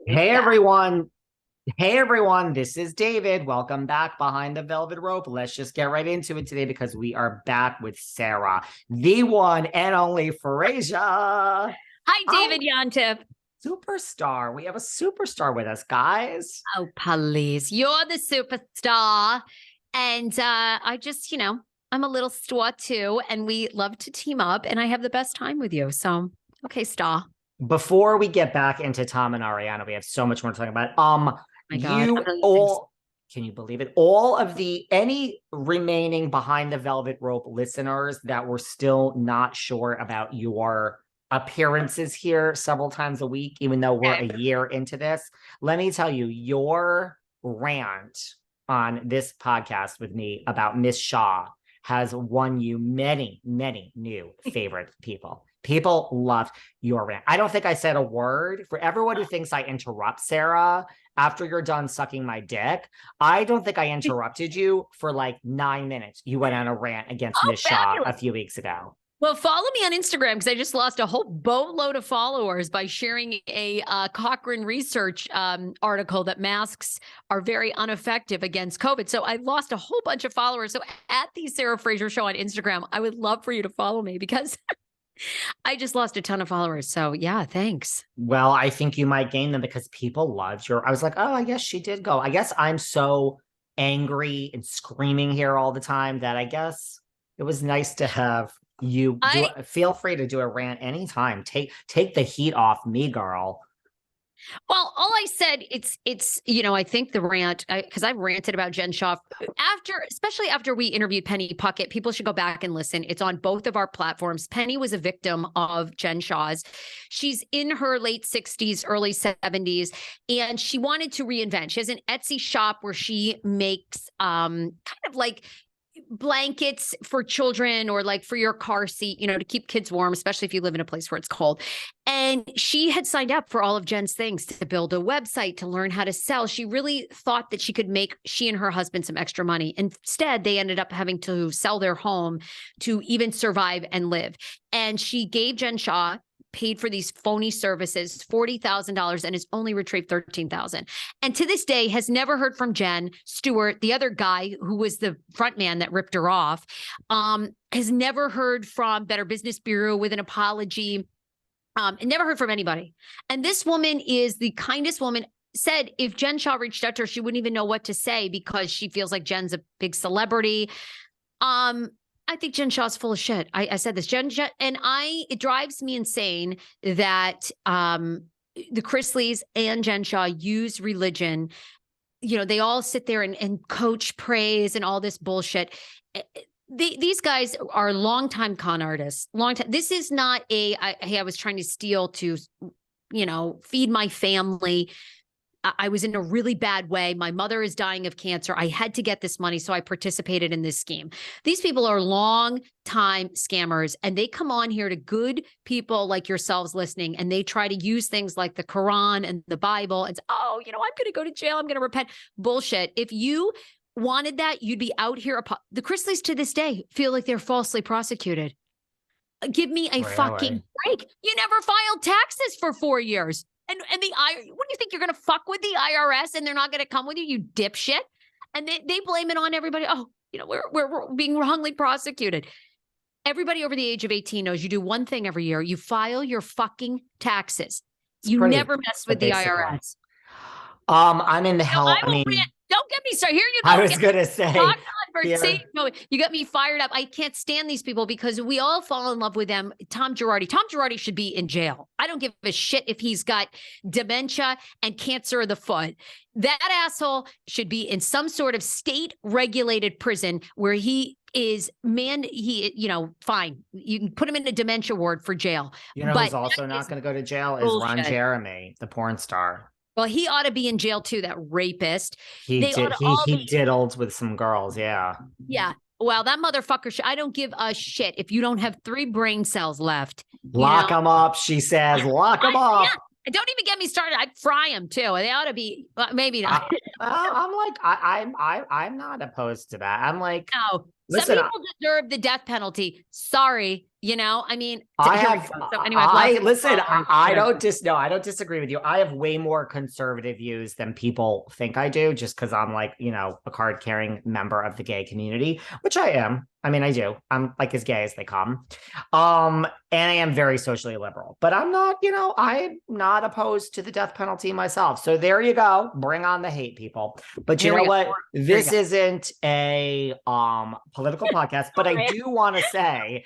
Hey everyone. Hey everyone, this is David. Welcome back behind the velvet rope. Let's just get right into it today because we are back with Sarah, the one and only Frasier. Hi, Oh, David Yontef. superstar. We have a superstar with us, guys. Oh, please. You're the superstar. And I just, I'm a little star too. And we love to team up. And I have the best time with you. So, okay, star. Before we get back into Tom and Ariana, we have so much more to talk about. My God. You all can you believe it? All of the any remaining behind the velvet rope listeners that were still not sure about your appearances here several times a week, even though we're a year into this, let me tell you, your rant on this podcast with me about Miss Shaw has won you many, many new favorite people. People loved your rant. I don't think I said a word. For everyone who thinks I interrupt Sarah after you're done sucking my dick, I don't think I interrupted you for like 9 minutes. You went on a rant against Miss Shaw a few weeks ago. Well, follow me on Instagram because I just lost a whole boatload of followers by sharing a Cochrane research article that masks are very ineffective against COVID. So I lost a whole bunch of followers. So at the Sarah Fraser Show on Instagram, I would love for you to follow me because I just lost a ton of followers. So yeah, thanks. Well, I think you might gain them because people loved your. I was like, oh, I guess she did go. I guess I'm so angry and screaming here all the time that I guess it was nice to have you do. Feel free to do a rant anytime. Take the heat off me, girl. Well, all I said, I think the rant, because I've ranted about Jen Shaw especially after we interviewed Penny Puckett, people should go back and listen. It's on both of our platforms. Penny was a victim of Jen Shaw's. She's in her late 60s, early 70s, and she wanted to reinvent. She has an Etsy shop where she makes kind of like blankets for children or like for your car seat, to keep kids warm, especially if you live in a place where it's cold. And she had signed up for all of Jen's things to build a website, to learn how to sell. She really thought that she and her husband some extra money. Instead, they ended up having to sell their home to even survive and live. And she gave Jen Shaw, paid for these phony services, $40,000, and has only retrieved $13,000. And to this day has never heard from Jen Stewart, the other guy who was the front man that ripped her off, has never heard from Better Business Bureau with an apology, and never heard from anybody. And this woman is the kindest woman. Said if Jen Shaw reached out to her, she wouldn't even know what to say because she feels like Jen's a big celebrity. I think Jen Shaw's full of shit. I said this, Jen, and it drives me insane that the Chrisleys and Jen Shaw use religion. They all sit there and coach praise and all this bullshit. These guys are longtime con artists. This is not hey, I was trying to steal to, feed my family. I was in a really bad way. My mother is dying of cancer. I had to get this money, so I participated in this scheme. These people are long-time scammers, and they come on here to good people like yourselves listening, and they try to use things like the Quran and the Bible and say, I'm going to go to jail. I'm going to repent. Bullshit. If you wanted that, you'd be out here. The Chrisleys to this day feel like they're falsely prosecuted. Give me a fucking break. You never filed taxes for 4 years. And what do you think, you're going to fuck with the IRS and they're not going to come with you dipshit? And they blame it on everybody. Oh, we're being wrongly prosecuted. Everybody over the age of 18 knows you do one thing every year. You file your fucking taxes. You never mess with the IRS. I'm in the hell. Don't get me started. Here you go. I was going to say. No, you got me fired up. I can't stand these people because we all fall in love with them. Tom Girardi should be in jail. I don't give a shit if he's got dementia and cancer of the foot. That asshole should be in some sort of state-regulated prison where he is fine. You can put him in a dementia ward for jail. Who's also not going to go to jail is Ron Jeremy, the porn star. Well, he ought to be in jail too, that rapist. He diddled with some girls, yeah. Yeah. Well, that motherfucker, I don't give a shit if you don't have 3 brain cells left. Lock them up, she says. Lock them up. Yeah. Don't even get me started. I'd fry them too. They ought to be, maybe not. I'm not opposed to that. I'm like, no, Some Listen, people deserve the death penalty. Sorry, I mean, I here we have, go. So anyway, I listen, I whatever. don't disagree with you. I have way more conservative views than people think I do, just because I'm like, a card carrying member of the gay community, which I am. I mean, I do. I'm like as gay as they come. And I am very socially liberal, but I'm not, I'm not opposed to the death penalty myself. So there you go. Bring on the hate, people. But you Here we know go. what? This isn't a political podcast, but I do want to say,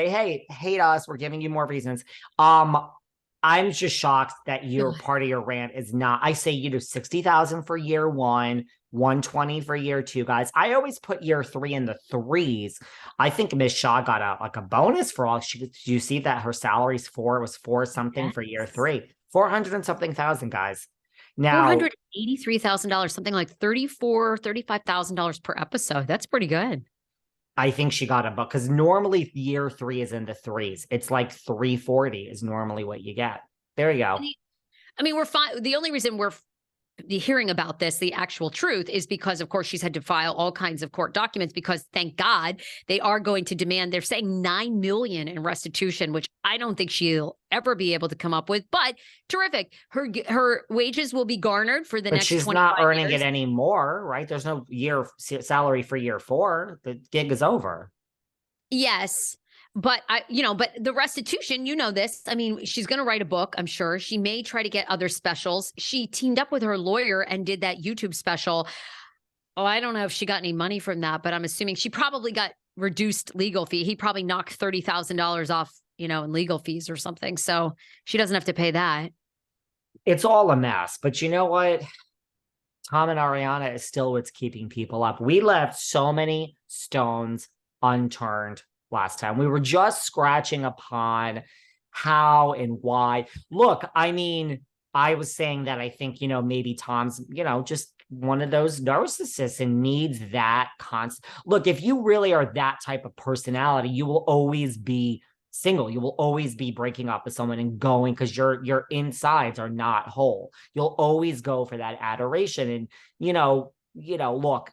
hey, hate us. We're giving you more reasons. I'm just shocked that your part of your rant is not. I say 60,000 for year one, 120 for year two, guys. I always put year three in the threes. I think Miss Shaw got a bonus for all. You see that her salary's was four something for year three, 400 and something thousand, guys. Now $483,000, something like $35,000 per episode. That's pretty good. I think she got a book because normally year three is in the threes. It's like 340 is normally what you get. There you go. I mean, we're fine. The only reason we're hearing about this, the actual truth, is because, of course, she's had to file all kinds of court documents because, thank God, they are going to demand. They're saying $9 million in restitution, which I don't think she'll ever be able to come up with. But terrific, her wages will be garnered for the next. But she's not earning it anymore, right? There's no year salary for year four. The gig is over. Yes. But but the restitution, this. I mean, she's going to write a book, I'm sure. She may try to get other specials. She teamed up with her lawyer and did that YouTube special. Oh, I don't know if she got any money from that, but I'm assuming she probably got reduced legal fee. He probably knocked $30,000 off, in legal fees or something. So she doesn't have to pay that. It's all a mess. But you know what? Tom and Ariana is still what's keeping people up. We left so many stones unturned last time. We were just scratching upon how and why. Look, I mean, I was saying that I think, maybe Tom's, just one of those narcissists and needs that constant. Look, if you really are that type of personality, you will always be single. You will always be breaking up with someone and going because your insides are not whole. You'll always go for that adoration. And, look,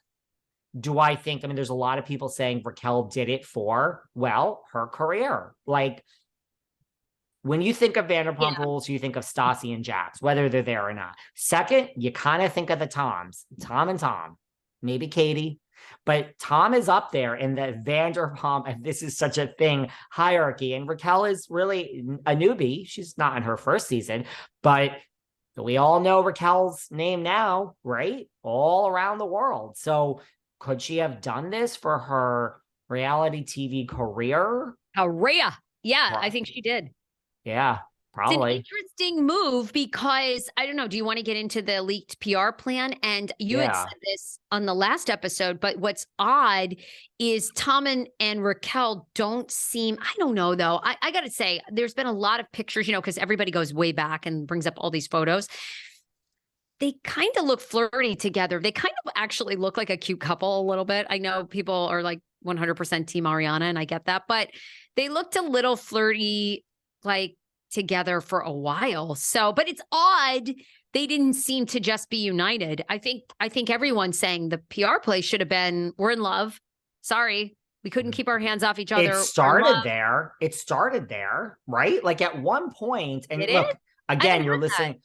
do I think, there's a lot of people saying Raquel did it for, her career. Like, when you think of Vanderpump Rules, you think of Stassi and Jax, whether they're there or not. Second, you kind of think of the Toms, Tom and Tom, maybe Katie. But Tom is up there in the Vanderpump, and this is such a thing, hierarchy. And Raquel is really a newbie. She's not in her first season, but we all know Raquel's name now, right? All around the world. So could she have done this for her reality TV career? Yeah, I think she did. Yeah, probably. It's an interesting move because, I don't know, do you want to get into the leaked PR plan? And you had said this on the last episode, but what's odd is Tom and Raquel don't seem, I don't know though. I got to say, there's been a lot of pictures, because everybody goes way back and brings up all these photos. They kind of look flirty together. They kind of actually look like a cute couple a little bit. I know people are like 100% team Ariana, and I get that, but they looked a little flirty, like together for a while. So, but it's odd. They didn't seem to just be united. I think everyone's saying the PR play should have been, we're in love. Sorry, we couldn't keep our hands off each other. It started there. It started there, right? Like at one point, and look, again, you're listening.